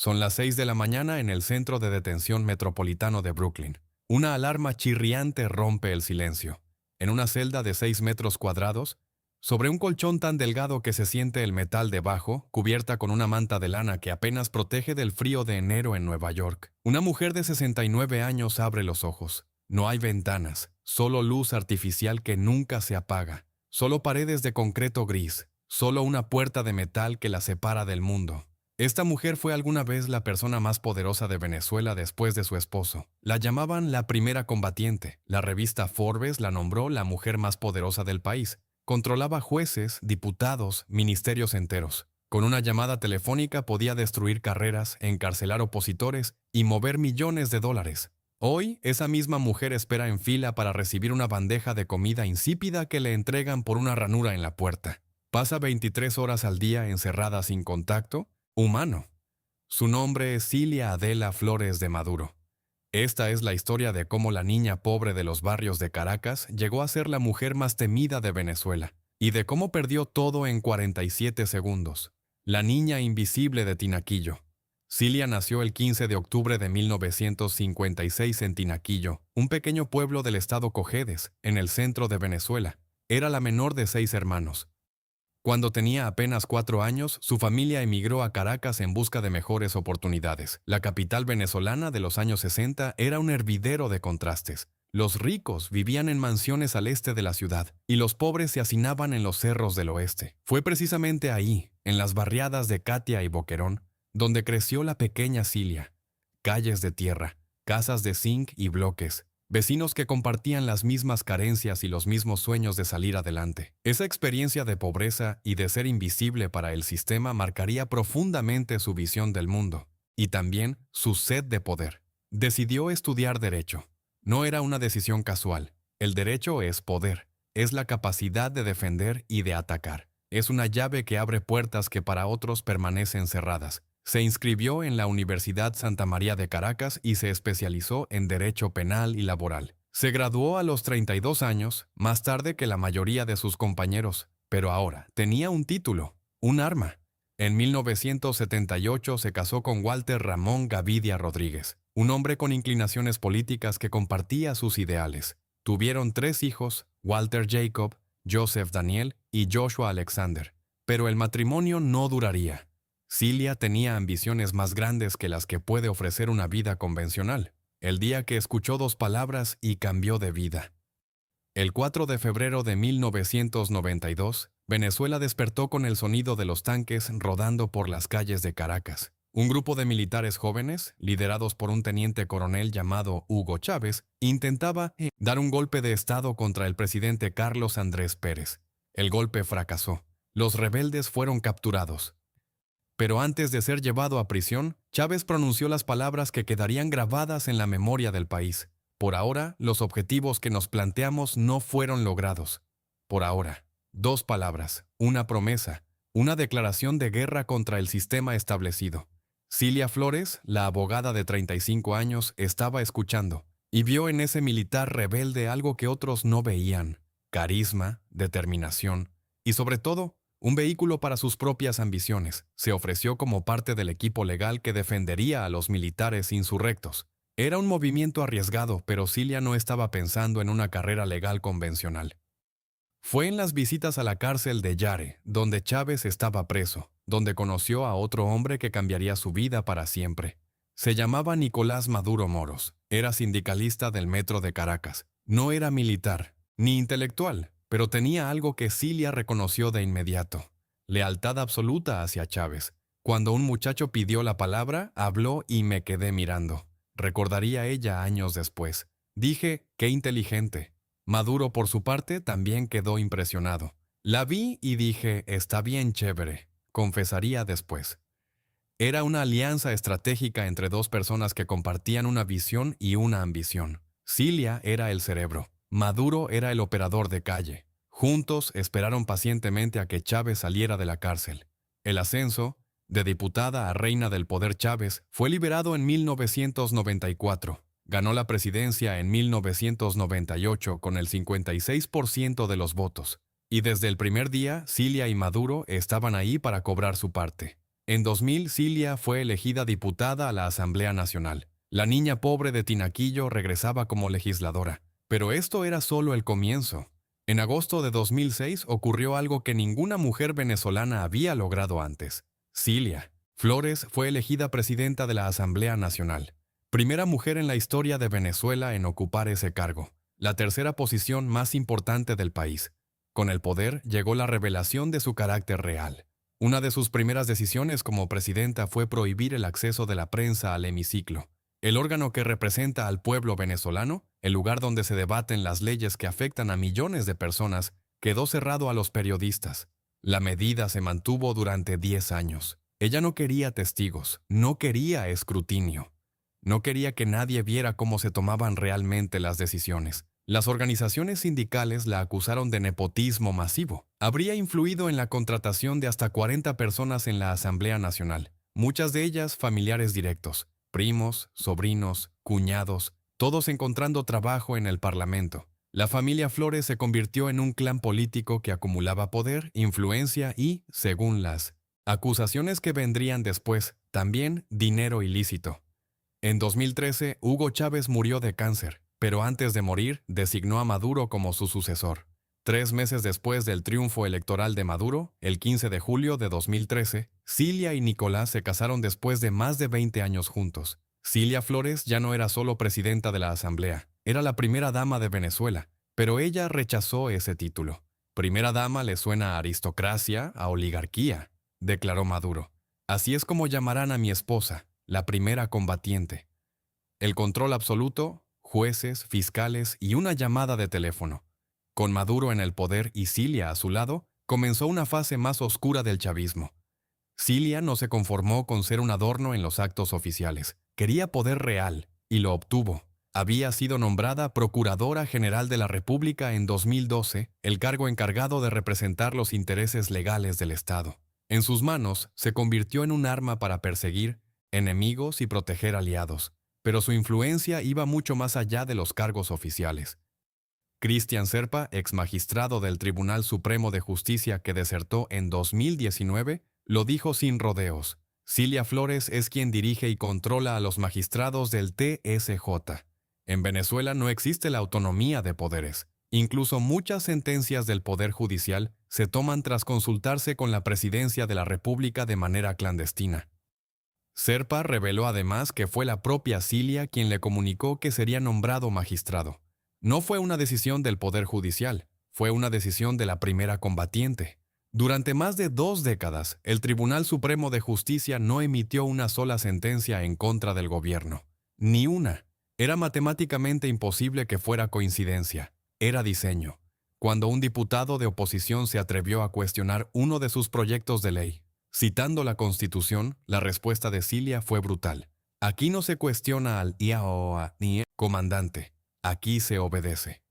Son las 6 de la mañana en el Centro de Detención Metropolitano de Brooklyn. Una alarma chirriante rompe el silencio. En una celda de 6 metros cuadrados, sobre un colchón tan delgado que se siente el metal debajo, cubierta con una manta de lana que apenas protege del frío de enero en Nueva York, una mujer de 69 años abre los ojos. No hay ventanas, solo luz artificial que nunca se apaga, solo paredes de concreto gris, solo una puerta de metal que la separa del mundo. Esta mujer fue alguna vez la persona más poderosa de Venezuela después de su esposo. La llamaban la primera combatiente. La revista Forbes la nombró la mujer más poderosa del país. Controlaba jueces, diputados, ministerios enteros. Con una llamada telefónica podía destruir carreras, encarcelar opositores y mover millones de dólares. Hoy, esa misma mujer espera en fila para recibir una bandeja de comida insípida que le entregan por una ranura en la puerta. Pasa 23 horas al día encerrada sin contacto humano. Su nombre es Cilia Adela Flores de Maduro. Esta es la historia de cómo la niña pobre de los barrios de Caracas llegó a ser la mujer más temida de Venezuela, y de cómo perdió todo en 47 segundos. La niña invisible de Tinaquillo. Cilia nació el 15 de octubre de 1956 en Tinaquillo, un pequeño pueblo del estado Cojedes, en el centro de Venezuela. Era la menor de 6 hermanos. Cuando tenía apenas 4 años, su familia emigró a Caracas en busca de mejores oportunidades. La capital venezolana de los años 60 era un hervidero de contrastes. Los ricos vivían en mansiones al este de la ciudad, y los pobres se hacinaban en los cerros del oeste. Fue precisamente ahí, en las barriadas de Catia y Boquerón, donde creció la pequeña Cilia. Calles de tierra, casas de zinc y bloques, vecinos que compartían las mismas carencias y los mismos sueños de salir adelante. Esa experiencia de pobreza y de ser invisible para el sistema marcaría profundamente su visión del mundo, y también su sed de poder. Decidió estudiar Derecho. No era una decisión casual. El derecho es poder, es la capacidad de defender y de atacar. Es una llave que abre puertas que para otros permanecen cerradas. Se inscribió en la Universidad Santa María de Caracas y se especializó en Derecho Penal y Laboral. Se graduó a los 32 años, más tarde que la mayoría de sus compañeros, pero ahora tenía un título, un arma. En 1978 se casó con Walter Ramón Gavidia Rodríguez, un hombre con inclinaciones políticas que compartía sus ideales. Tuvieron 3 hijos, Walter Jacob, Joseph Daniel y Joshua Alexander, pero el matrimonio no duraría. Cilia tenía ambiciones más grandes que las que puede ofrecer una vida convencional. El día que escuchó 2 palabras y cambió de vida. El 4 de febrero de 1992, Venezuela despertó con el sonido de los tanques rodando por las calles de Caracas. Un grupo de militares jóvenes, liderados por un teniente coronel llamado Hugo Chávez, intentaba dar un golpe de Estado contra el presidente Carlos Andrés Pérez. El golpe fracasó. Los rebeldes fueron capturados. Pero antes de ser llevado a prisión, Chávez pronunció las palabras que quedarían grabadas en la memoria del país. Por ahora, los objetivos que nos planteamos no fueron logrados. Por ahora. 2 palabras, una promesa, una declaración de guerra contra el sistema establecido. Cilia Flores, la abogada de 35 años, estaba escuchando y vio en ese militar rebelde algo que otros no veían: carisma, determinación y, sobre todo, un vehículo para sus propias ambiciones. Se ofreció como parte del equipo legal que defendería a los militares insurrectos. Era un movimiento arriesgado, pero Cilia no estaba pensando en una carrera legal convencional. Fue en las visitas a la cárcel de Yare, donde Chávez estaba preso, donde conoció a otro hombre que cambiaría su vida para siempre. Se llamaba Nicolás Maduro Moros. Era sindicalista del Metro de Caracas. No era militar, ni intelectual, pero tenía algo que Cilia reconoció de inmediato: lealtad absoluta hacia Chávez. Cuando un muchacho pidió la palabra, habló y me quedé mirando. Recordaría ella años después. Dije, qué inteligente. Maduro, por su parte, también quedó impresionado. La vi y dije, está bien chévere, confesaría después. Era una alianza estratégica entre 2 personas que compartían una visión y una ambición. Cilia era el cerebro. Maduro era el operador de calle. Juntos esperaron pacientemente a que Chávez saliera de la cárcel. El ascenso, de diputada a reina del poder Chávez, fue liberado en 1994. Ganó la presidencia en 1998 con el 56% de los votos. Y desde el primer día, Cilia y Maduro estaban ahí para cobrar su parte. En 2000, Cilia fue elegida diputada a la Asamblea Nacional. La niña pobre de Tinaquillo regresaba como legisladora. Pero esto era solo el comienzo. En agosto de 2006 ocurrió algo que ninguna mujer venezolana había logrado antes. Cilia Flores fue elegida presidenta de la Asamblea Nacional. Primera mujer en la historia de Venezuela en ocupar ese cargo. La tercera posición más importante del país. Con el poder llegó la revelación de su carácter real. Una de sus primeras decisiones como presidenta fue prohibir el acceso de la prensa al hemiciclo, el órgano que representa al pueblo venezolano, el lugar donde se debaten las leyes que afectan a millones de personas, quedó cerrado a los periodistas. La medida se mantuvo durante 10 años. Ella no quería testigos, no quería escrutinio. No quería que nadie viera cómo se tomaban realmente las decisiones. Las organizaciones sindicales la acusaron de nepotismo masivo. Habría influido en la contratación de hasta 40 personas en la Asamblea Nacional, muchas de ellas familiares directos, primos, sobrinos, cuñados, todos encontrando trabajo en el Parlamento. La familia Flores se convirtió en un clan político que acumulaba poder, influencia y, según las acusaciones que vendrían después, también dinero ilícito. En 2013, Hugo Chávez murió de cáncer, pero antes de morir, designó a Maduro como su sucesor. 3 meses después del triunfo electoral de Maduro, el 15 de julio de 2013, Cilia y Nicolás se casaron después de más de 20 años juntos. Cilia Flores ya no era solo presidenta de la Asamblea, era la primera dama de Venezuela, pero ella rechazó ese título. Primera dama le suena a aristocracia, a oligarquía, declaró Maduro. Así es como llamarán a mi esposa, la primera combatiente. El control absoluto, jueces, fiscales y una llamada de teléfono. Con Maduro en el poder y Cilia a su lado, comenzó una fase más oscura del chavismo. Cilia no se conformó con ser un adorno en los actos oficiales. Quería poder real, y lo obtuvo. Había sido nombrada Procuradora General de la República en 2012, el cargo encargado de representar los intereses legales del Estado. En sus manos, se convirtió en un arma para perseguir enemigos y proteger aliados, pero su influencia iba mucho más allá de los cargos oficiales. Cristian Serpa, ex magistrado del Tribunal Supremo de Justicia que desertó en 2019, lo dijo sin rodeos. Cilia Flores es quien dirige y controla a los magistrados del TSJ. En Venezuela no existe la autonomía de poderes. Incluso muchas sentencias del Poder Judicial se toman tras consultarse con la Presidencia de la República de manera clandestina. Serpa reveló además que fue la propia Cilia quien le comunicó que sería nombrado magistrado. No fue una decisión del Poder Judicial, fue una decisión de la primera combatiente. Durante más de 2 décadas, el Tribunal Supremo de Justicia no emitió una sola sentencia en contra del gobierno. Ni una. Era matemáticamente imposible que fuera coincidencia. Era diseño. Cuando un diputado de oposición se atrevió a cuestionar uno de sus proyectos de ley, citando la Constitución, la respuesta de Cilia fue brutal. Aquí no se cuestiona al IAOA ni comandante. Aquí se obedece.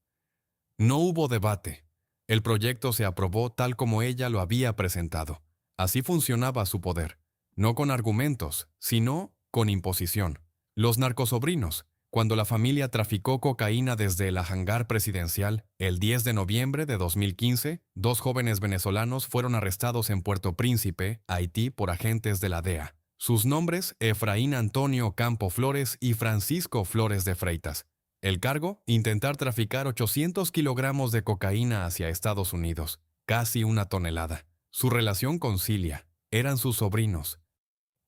No hubo debate. El proyecto se aprobó tal como ella lo había presentado. Así funcionaba su poder. No con argumentos, sino con imposición. Los narcosobrinos. Cuando la familia traficó cocaína desde el hangar presidencial, el 10 de noviembre de 2015, 2 jóvenes venezolanos fueron arrestados en Puerto Príncipe, Haití, por agentes de la DEA. Sus nombres, Efraín Antonio Campo Flores y Francisco Flores de Freitas. El cargo, intentar traficar 800 kilogramos de cocaína hacia Estados Unidos, casi 1 tonelada. Su relación con Cilia, eran sus sobrinos.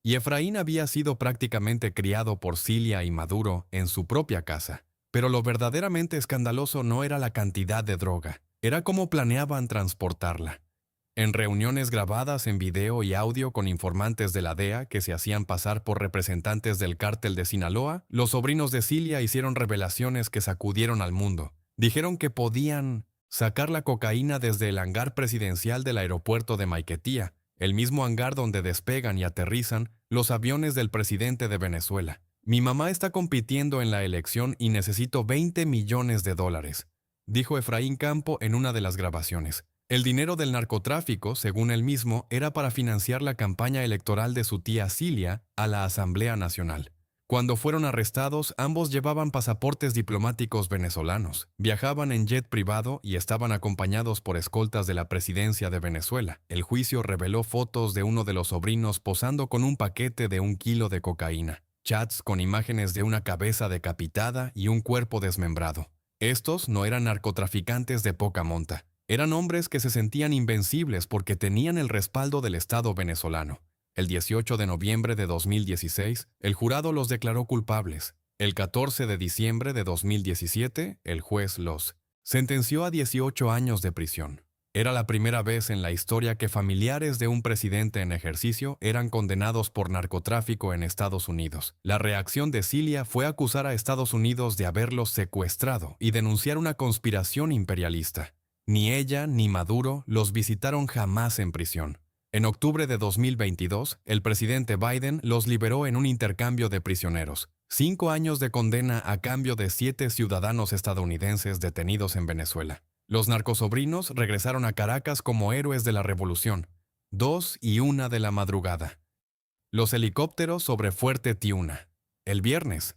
Y Efraín había sido prácticamente criado por Cilia y Maduro en su propia casa. Pero lo verdaderamente escandaloso no era la cantidad de droga, era cómo planeaban transportarla. En reuniones grabadas en video y audio con informantes de la DEA que se hacían pasar por representantes del cártel de Sinaloa, los sobrinos de Cilia hicieron revelaciones que sacudieron al mundo. Dijeron que podían sacar la cocaína desde el hangar presidencial del aeropuerto de Maiquetía, el mismo hangar donde despegan y aterrizan los aviones del presidente de Venezuela. Mi mamá está compitiendo en la elección y necesito $20 millones, dijo Efraín Campo en una de las grabaciones. El dinero del narcotráfico, según él mismo, era para financiar la campaña electoral de su tía Cilia a la Asamblea Nacional. Cuando fueron arrestados, ambos llevaban pasaportes diplomáticos venezolanos, viajaban en jet privado y estaban acompañados por escoltas de la presidencia de Venezuela. El juicio reveló fotos de uno de los sobrinos posando con un paquete de 1 kilo de cocaína, chats con imágenes de una cabeza decapitada y un cuerpo desmembrado. Estos no eran narcotraficantes de poca monta, eran hombres que se sentían invencibles porque tenían el respaldo del Estado venezolano. El 18 de noviembre de 2016, el jurado los declaró culpables. El 14 de diciembre de 2017, el juez los sentenció a 18 años de prisión. Era la primera vez en la historia que familiares de un presidente en ejercicio eran condenados por narcotráfico en Estados Unidos. La reacción de Cilia fue acusar a Estados Unidos de haberlos secuestrado y denunciar una conspiración imperialista. Ni ella ni Maduro los visitaron jamás en prisión. En octubre de 2022, el presidente Biden los liberó en un intercambio de prisioneros. 5 años de condena a cambio de 7 ciudadanos estadounidenses detenidos en Venezuela. Los narcosobrinos regresaron a Caracas como héroes de la revolución. 2:01 de la madrugada. Los helicópteros sobre Fuerte Tiuna. El viernes,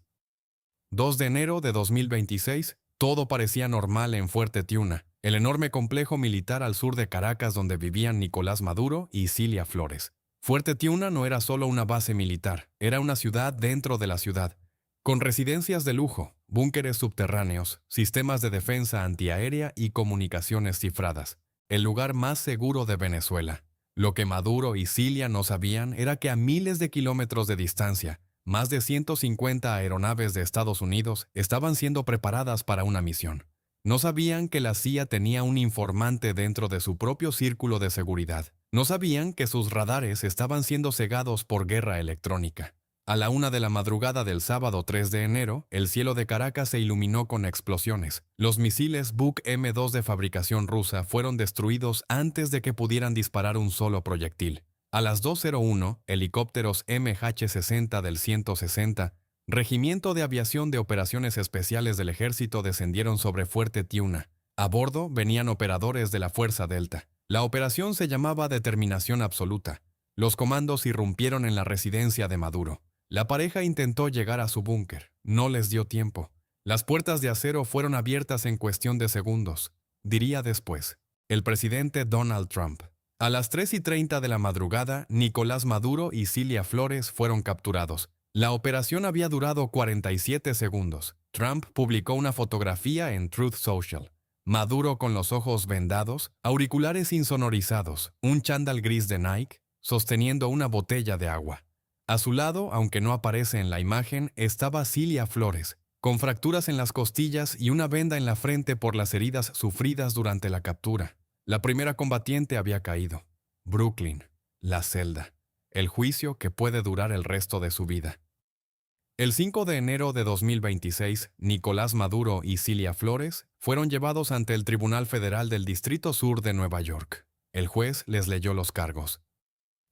2 de enero de 2026, todo parecía normal en Fuerte Tiuna, el enorme complejo militar al sur de Caracas donde vivían Nicolás Maduro y Cilia Flores. Fuerte Tiuna no era solo una base militar, era una ciudad dentro de la ciudad, con residencias de lujo, búnkeres subterráneos, sistemas de defensa antiaérea y comunicaciones cifradas. El lugar más seguro de Venezuela. Lo que Maduro y Cilia no sabían era que a miles de kilómetros de distancia, más de 150 aeronaves de Estados Unidos estaban siendo preparadas para una misión. No sabían que la CIA tenía un informante dentro de su propio círculo de seguridad. No sabían que sus radares estaban siendo cegados por guerra electrónica. A la 1 de la madrugada del sábado 3 de enero, el cielo de Caracas se iluminó con explosiones. Los misiles Buk M2 de fabricación rusa fueron destruidos antes de que pudieran disparar un solo proyectil. A las 2:01, helicópteros MH-60 del 160, Regimiento de Aviación de Operaciones Especiales del Ejército, descendieron sobre Fuerte Tiuna. A bordo venían operadores de la Fuerza Delta. La operación se llamaba Determinación Absoluta. Los comandos irrumpieron en la residencia de Maduro. La pareja intentó llegar a su búnker. No les dio tiempo. Las puertas de acero fueron abiertas en cuestión de segundos. Diría después, el presidente Donald Trump. A las 3:30 de la madrugada, Nicolás Maduro y Cilia Flores fueron capturados. La operación había durado 47 segundos. Trump publicó una fotografía en Truth Social. Maduro con los ojos vendados, auriculares insonorizados, un chándal gris de Nike, sosteniendo una botella de agua. A su lado, aunque no aparece en la imagen, estaba Cilia Flores, con fracturas en las costillas y una venda en la frente por las heridas sufridas durante la captura. La primera combatiente había caído. Brooklyn, la celda, el juicio que puede durar el resto de su vida. El 5 de enero de 2026, Nicolás Maduro y Cilia Flores fueron llevados ante el Tribunal Federal del Distrito Sur de Nueva York. El juez les leyó los cargos.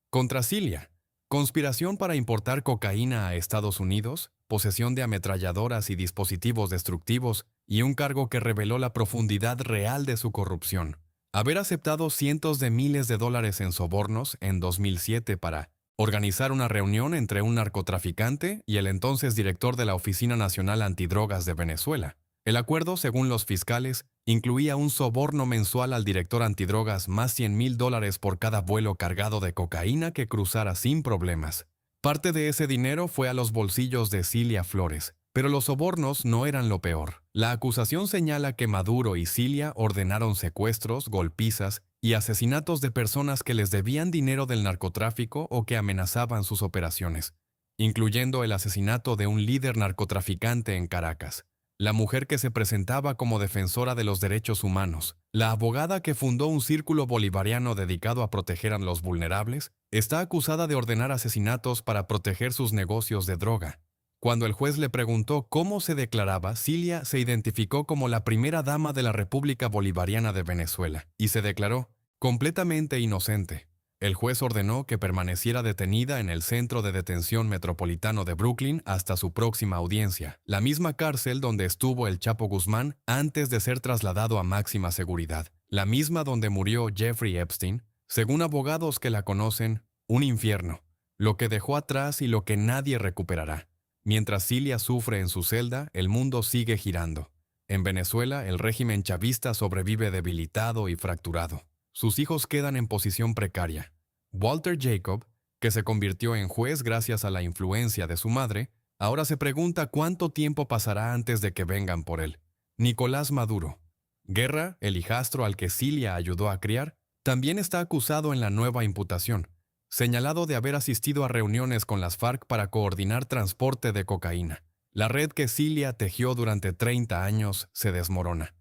Contra Cilia, conspiración para importar cocaína a Estados Unidos, posesión de ametralladoras y dispositivos destructivos, y un cargo que reveló la profundidad real de su corrupción. Haber aceptado cientos de miles de dólares en sobornos en 2007 para organizar una reunión entre un narcotraficante y el entonces director de la Oficina Nacional Antidrogas de Venezuela. El acuerdo, según los fiscales, incluía un soborno mensual al director antidrogas más $100,000 por cada vuelo cargado de cocaína que cruzara sin problemas. Parte de ese dinero fue a los bolsillos de Cilia Flores, pero los sobornos no eran lo peor. La acusación señala que Maduro y Cilia ordenaron secuestros, golpizas y asesinatos de personas que les debían dinero del narcotráfico o que amenazaban sus operaciones, incluyendo el asesinato de un líder narcotraficante en Caracas, la mujer que se presentaba como defensora de los derechos humanos, la abogada que fundó un círculo bolivariano dedicado a proteger a los vulnerables, está acusada de ordenar asesinatos para proteger sus negocios de droga. Cuando el juez le preguntó cómo se declaraba, Cilia se identificó como la primera dama de la República Bolivariana de Venezuela y se declaró completamente inocente. El juez ordenó que permaneciera detenida en el Centro de Detención Metropolitano de Brooklyn hasta su próxima audiencia, la misma cárcel donde estuvo el Chapo Guzmán antes de ser trasladado a máxima seguridad, la misma donde murió Jeffrey Epstein, según abogados que la conocen, un infierno, lo que dejó atrás y lo que nadie recuperará. Mientras Cilia sufre en su celda, el mundo sigue girando. En Venezuela, el régimen chavista sobrevive debilitado y fracturado. Sus hijos quedan en posición precaria. Walter Jacob, que se convirtió en juez gracias a la influencia de su madre, ahora se pregunta cuánto tiempo pasará antes de que vengan por él. Nicolás Maduro, Guerra, el hijastro al que Cilia ayudó a criar, también está acusado en la nueva imputación, señalado de haber asistido a reuniones con las FARC para coordinar transporte de cocaína. La red que Cilia tejió durante 30 años se desmorona.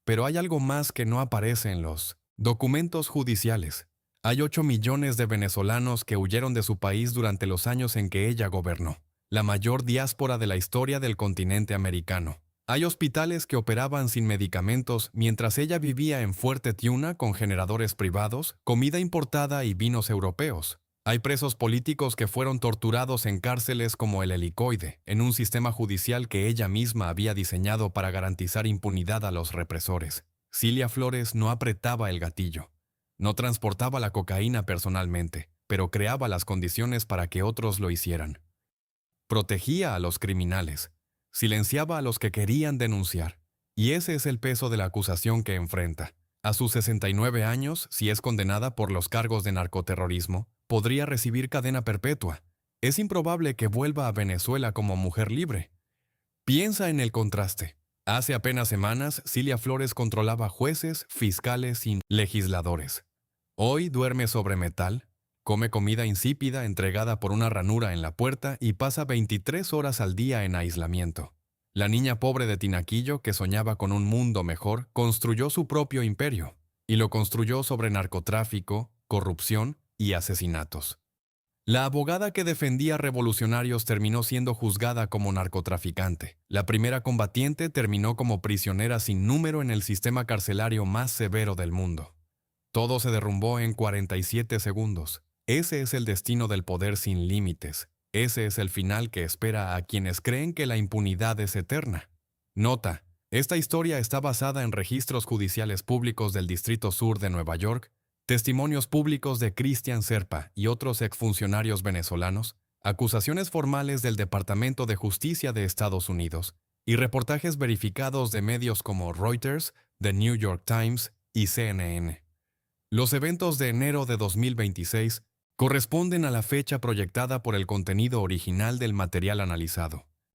Pero hay algo más que no aparece en los documentos judiciales. Hay 8 millones de venezolanos que huyeron de su país durante los años en que ella gobernó, la mayor diáspora de la historia del continente americano. Hay hospitales que operaban sin medicamentos mientras ella vivía en Fuerte Tiuna con generadores privados, comida importada y vinos europeos. Hay presos políticos que fueron torturados en cárceles como el Helicoide, en un sistema judicial que ella misma había diseñado para garantizar impunidad a los represores. Cilia Flores no apretaba el gatillo. No transportaba la cocaína personalmente, pero creaba las condiciones para que otros lo hicieran. Protegía a los criminales. Silenciaba a los que querían denunciar. Y ese es el peso de la acusación que enfrenta. A sus 69 años, si es condenada por los cargos de narcoterrorismo, podría recibir cadena perpetua. Es improbable que vuelva a Venezuela como mujer libre. Piensa en el contraste. Hace apenas semanas, Cilia Flores controlaba jueces, fiscales y legisladores. Hoy duerme sobre metal, come comida insípida entregada por una ranura en la puerta y pasa 23 horas al día en aislamiento. La niña pobre de Tinaquillo, que soñaba con un mundo mejor, construyó su propio imperio, y lo construyó sobre narcotráfico, corrupción y asesinatos. La abogada que defendía revolucionarios terminó siendo juzgada como narcotraficante. La primera combatiente terminó como prisionera sin número en el sistema carcelario más severo del mundo. Todo se derrumbó en 47 segundos. Ese es el destino del poder sin límites. Ese es el final que espera a quienes creen que la impunidad es eterna. Nota: esta historia está basada en registros judiciales públicos del Distrito Sur de Nueva York, testimonios públicos de Cristian Serpa y otros exfuncionarios venezolanos, acusaciones formales del Departamento de Justicia de Estados Unidos y reportajes verificados de medios como Reuters, The New York Times y CNN. Los eventos de enero de 2026 corresponden a la fecha proyectada por el contenido original del material analizado.